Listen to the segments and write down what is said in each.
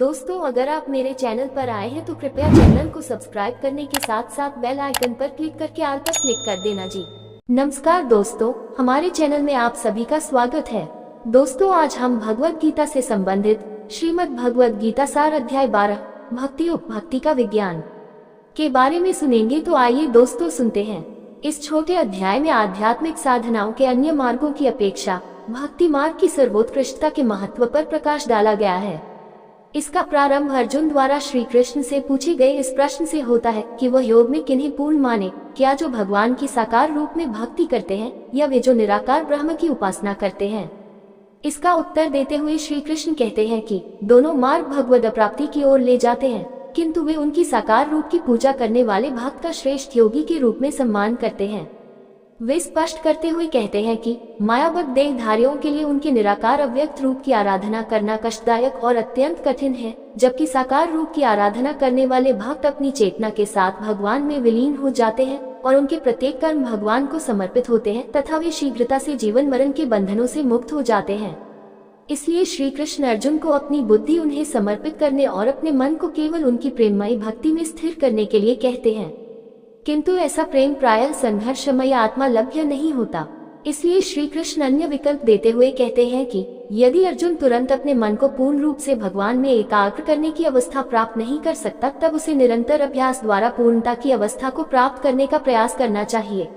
दोस्तों, अगर आप मेरे चैनल पर आए हैं तो कृपया चैनल को सब्सक्राइब करने के साथ साथ बेल आइकन पर क्लिक करके ऑल पर क्लिक कर देना जी। नमस्कार दोस्तों, हमारे चैनल में आप सभी का स्वागत है। दोस्तों, आज हम भगवत गीता से संबंधित श्रीमद् भगवत गीता सार अध्याय 12 भक्ति भक्ति का विज्ञान के बारे में सुनेंगे। तो आइए दोस्तों सुनते हैं। इस छोटे अध्याय में आध्यात्मिक साधनाओं के अन्य मार्गों की अपेक्षा भक्ति मार्ग की सर्वोत्कृष्टता के महत्व पर प्रकाश डाला गया है। इसका प्रारंभ अर्जुन द्वारा श्री कृष्ण से पूछे गए इस प्रश्न से होता है कि वह योग में किन्हें पूर्ण माने, क्या जो भगवान की साकार रूप में भक्ति करते हैं या वे जो निराकार ब्रह्म की उपासना करते हैं। इसका उत्तर देते हुए श्री कृष्ण कहते हैं कि दोनों मार्ग भगवद प्राप्ति की ओर ले जाते हैं, किंतु वे उनकी साकार रूप की पूजा करने वाले भक्त का श्रेष्ठ योगी के रूप में सम्मान करते हैं। वे स्पष्ट करते हुए कहते हैं कि मायाबद्ध देहधारियों के लिए उनके निराकार अव्यक्त रूप की आराधना करना कष्टदायक और अत्यंत कठिन है, जबकि साकार रूप की आराधना करने वाले भक्त अपनी चेतना के साथ भगवान में विलीन हो जाते हैं और उनके प्रत्येक कर्म भगवान को समर्पित होते हैं तथा वे शीघ्रता से जीवन मरण के बंधनों से मुक्त हो जाते हैं। इसलिए श्री कृष्ण अर्जुन को अपनी बुद्धि उन्हें समर्पित करने और अपने मन को केवल उनकी प्रेममयी भक्ति में स्थिर करने के लिए कहते हैं, किंतु ऐसा प्रेम प्रायः संघर्षमय आत्मा लभ्य नहीं होता। इसलिए श्री कृष्ण अन्य विकल्प देते हुए कहते हैं कि यदि अर्जुन तुरंत अपने मन को पूर्ण रूप से भगवान में एकाग्र करने की अवस्था प्राप्त नहीं कर सकता, तब उसे निरंतर अभ्यास द्वारा पूर्णता की अवस्था को प्राप्त करने का प्रयास करना चाहिए।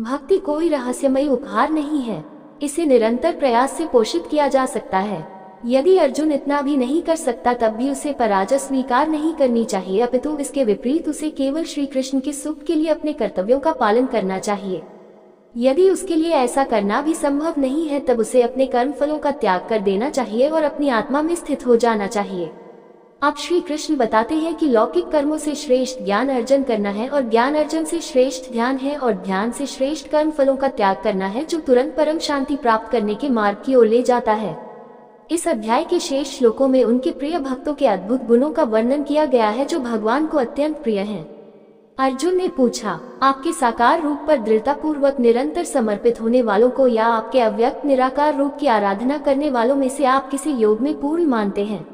भक्ति कोई रहस्यमय उपहार नहीं है, इसे निरंतर प्रयास से पोषित किया जा सकता है। यदि अर्जुन इतना भी नहीं कर सकता, तब भी उसे पराजय स्वीकार नहीं करनी चाहिए, अपितु इसके विपरीत उसे केवल श्री कृष्ण के सुख के लिए अपने कर्तव्यों का पालन करना चाहिए। यदि उसके लिए ऐसा करना भी संभव नहीं है, तब उसे अपने कर्म फलों का त्याग कर देना चाहिए और अपनी आत्मा में स्थित हो जाना चाहिए। अब श्री कृष्ण बताते हैं कि लौकिक कर्मों से श्रेष्ठ ज्ञान अर्जन करना है और ज्ञान अर्जन से श्रेष्ठ ध्यान है और ध्यान से श्रेष्ठ कर्म फलों का त्याग करना है, जो तुरंत परम शांति प्राप्त करने के मार्ग की ओर ले जाता है। इस अध्याय के शेष श्लोकों में उनके प्रिय भक्तों के अद्भुत गुणों का वर्णन किया गया है जो भगवान को अत्यंत प्रिय हैं। अर्जुन ने पूछा, आपके साकार रूप पर दृढ़ता पूर्वक निरंतर समर्पित होने वालों को या आपके अव्यक्त निराकार रूप की आराधना करने वालों में से आप किसे योग में पूर्ण मानते हैं?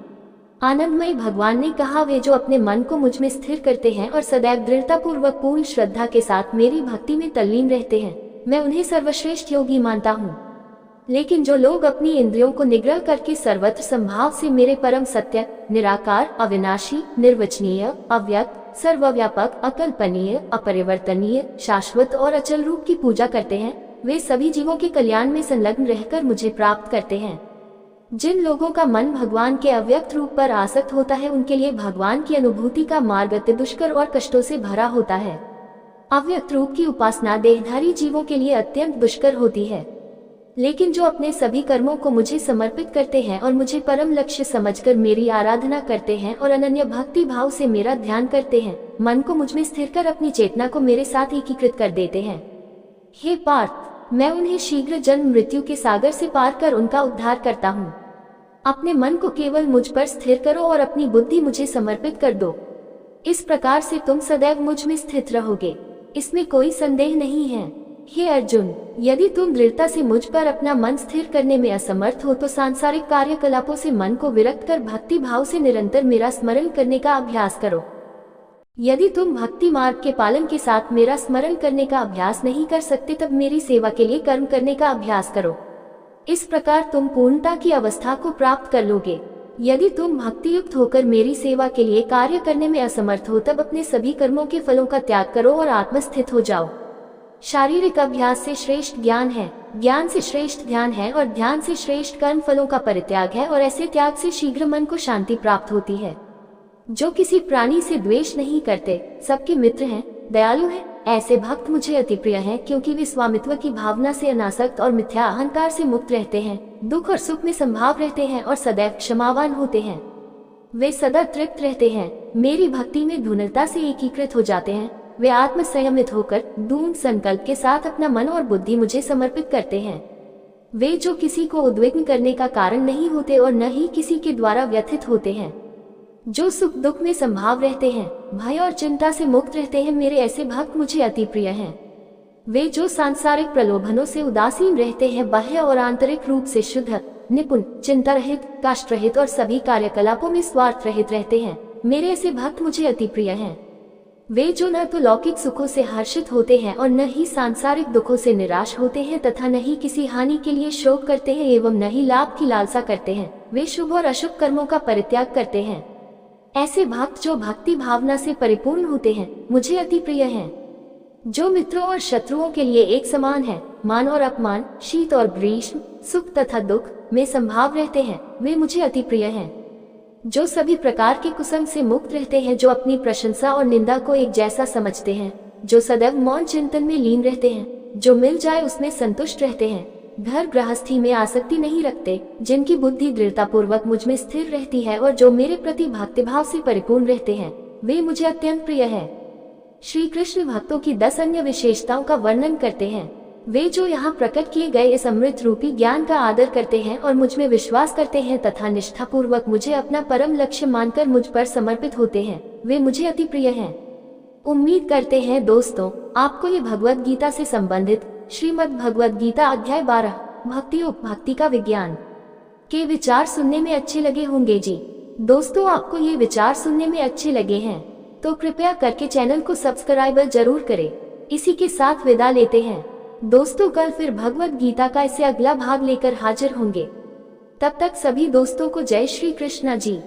आनंदमय भगवान ने कहा, वे जो अपने मन को मुझ में स्थिर करते हैं और सदैव दृढ़ता पूर्वक पूर्ण श्रद्धा के साथ मेरी भक्ति में तल्लीन रहते हैं, मैं उन्हें सर्वश्रेष्ठ योगी मानता हूँ। लेकिन जो लोग अपनी इंद्रियों को निग्रह करके सर्वत्र संभाव से मेरे परम सत्य, निराकार, अविनाशी, निर्वचनीय, अव्यक्त, सर्वव्यापक, अकल्पनीय, अपरिवर्तनीय, शाश्वत और अचल रूप की पूजा करते हैं, वे सभी जीवों के कल्याण में संलग्न रहकर मुझे प्राप्त करते हैं। जिन लोगों का मन भगवान के अव्यक्त रूप पर आसक्त होता है, उनके लिए भगवान की अनुभूति का मार्ग अति दुष्कर और कष्टों से भरा होता है। अव्यक्त रूप की उपासना देहधारी जीवों के लिए अत्यंत दुष्कर होती है। लेकिन जो अपने सभी कर्मों को मुझे समर्पित करते हैं और मुझे परम लक्ष्य समझकर मेरी आराधना करते हैं और अनन्य भक्ति भाव से मेरा ध्यान करते हैं, मन को मुझ में स्थिर कर अपनी चेतना को मेरे साथ एकीकृत कर देते हैं। हे पार्थ, मैं उन्हें शीघ्र जन्म मृत्यु के सागर से पार कर उनका उद्धार करता हूँ। अपने मन को केवल मुझ पर स्थिर करो और अपनी बुद्धि मुझे समर्पित कर दो। इस प्रकार से तुम सदैव मुझ में स्थित रहोगे, इसमें कोई संदेह नहीं है। हे अर्जुन, यदि तुम दृढ़ता से मुझ पर अपना मन स्थिर करने में असमर्थ हो, तो सांसारिक कार्यकलापों से मन को विरक्त कर भक्ति भाव से निरंतर मेरा स्मरण करने का अभ्यास करो। यदि तुम भक्ति मार्ग के पालन के साथ मेरा स्मरण करने का अभ्यास नहीं कर सकते, तब मेरी सेवा के लिए कर्म करने का अभ्यास करो। इस प्रकार तुम पूर्णता की अवस्था को प्राप्त कर लोगे। यदि तुम भक्ति युक्त होकर मेरी सेवा के लिए कार्य करने में असमर्थ हो, तब अपने सभी कर्मों के फलों का त्याग करो और आत्मस्थित हो जाओ। शारीरिक अभ्यास से श्रेष्ठ ज्ञान है, ज्ञान से श्रेष्ठ ध्यान है और ध्यान से श्रेष्ठ कर्म फलों का परित्याग है, और ऐसे त्याग से शीघ्र मन को शांति प्राप्त होती है। जो किसी प्राणी से द्वेष नहीं करते, सबके मित्र हैं, दयालु हैं, ऐसे भक्त मुझे अति प्रिय हैं, क्योंकि वे स्वामित्व की भावना से अनासक्त और मिथ्या अहंकार से मुक्त रहते हैं, दुख और सुख में संभाव रहते हैं और सदैव क्षमावान होते हैं। वे सदा तृप्त रहते हैं, मेरी भक्ति में धूर्णता से एकीकृत हो जाते हैं। वे आत्म संयमित होकर दृढ़ संकल्प के साथ अपना मन और बुद्धि मुझे समर्पित करते हैं। वे जो किसी को उद्विग्न करने का कारण नहीं होते और न ही किसी के द्वारा व्यथित होते हैं, जो सुख दुख में संभाव रहते हैं, भय और चिंता से मुक्त रहते हैं, मेरे ऐसे भक्त मुझे अति प्रिय हैं। वे जो सांसारिक प्रलोभनों से उदासीन रहते हैं, बाह्य और आंतरिक रूप से शुद्ध, निपुण, चिंता रहित, कष्ट रहित और सभी कार्यकलापों में स्वार्थ रहित रहते हैं। मेरे ऐसे भक्त मुझे अति प्रिय हैं। वे जो न तो लौकिक सुखों से हर्षित होते हैं और न ही सांसारिक दुखों से निराश होते हैं तथा न ही किसी हानि के लिए शोक करते हैं एवं न ही लाभ की लालसा करते हैं। वे शुभ और अशुभ कर्मों का परित्याग करते हैं। ऐसे भक्त जो भक्ति भावना से परिपूर्ण होते हैं मुझे अति प्रिय हैं। जो मित्रों और शत्रुओं के लिए एक समान है, मान और अपमान, शीत और ग्रीष्म, सुख तथा दुख में संभाव रहते हैं, वे मुझे अति प्रिय हैं। जो सभी प्रकार के कुसंग से मुक्त रहते हैं, जो अपनी प्रशंसा और निंदा को एक जैसा समझते हैं, जो सदैव मौन चिंतन में लीन रहते हैं, जो मिल जाए उसमें संतुष्ट रहते हैं, घर गृहस्थी में आसक्ति नहीं रखते, जिनकी बुद्धि दृढ़ता पूर्वक मुझ में स्थिर रहती है और जो मेरे प्रति भक्तिभाव से परिपूर्ण रहते हैं, वे मुझे अत्यंत प्रिय है। श्री कृष्ण भक्तों की 10 अन्य विशेषताओं का वर्णन करते हैं। वे जो यहाँ प्रकट किए गए इस अमृत रूपी ज्ञान का आदर करते हैं और मुझ में विश्वास करते हैं तथा निष्ठा पूर्वक मुझे अपना परम लक्ष्य मानकर मुझ पर समर्पित होते हैं, वे मुझे अति प्रिय हैं। उम्मीद करते हैं दोस्तों आपको ये भगवत गीता से संबंधित श्रीमद् भगवत गीता अध्याय 12 भक्ति उपभक्ति का विज्ञान के विचार सुनने में अच्छे लगे होंगे जी। दोस्तों आपको ये विचार सुनने में अच्छे लगे हैं तो कृपया करके चैनल को सब्सक्राइब जरूर करें। इसी के साथ विदा लेते हैं दोस्तों, कल फिर भगवत गीता का इससे अगला भाग लेकर हाजिर होंगे। तब तक सभी दोस्तों को जय श्री कृष्णा जी।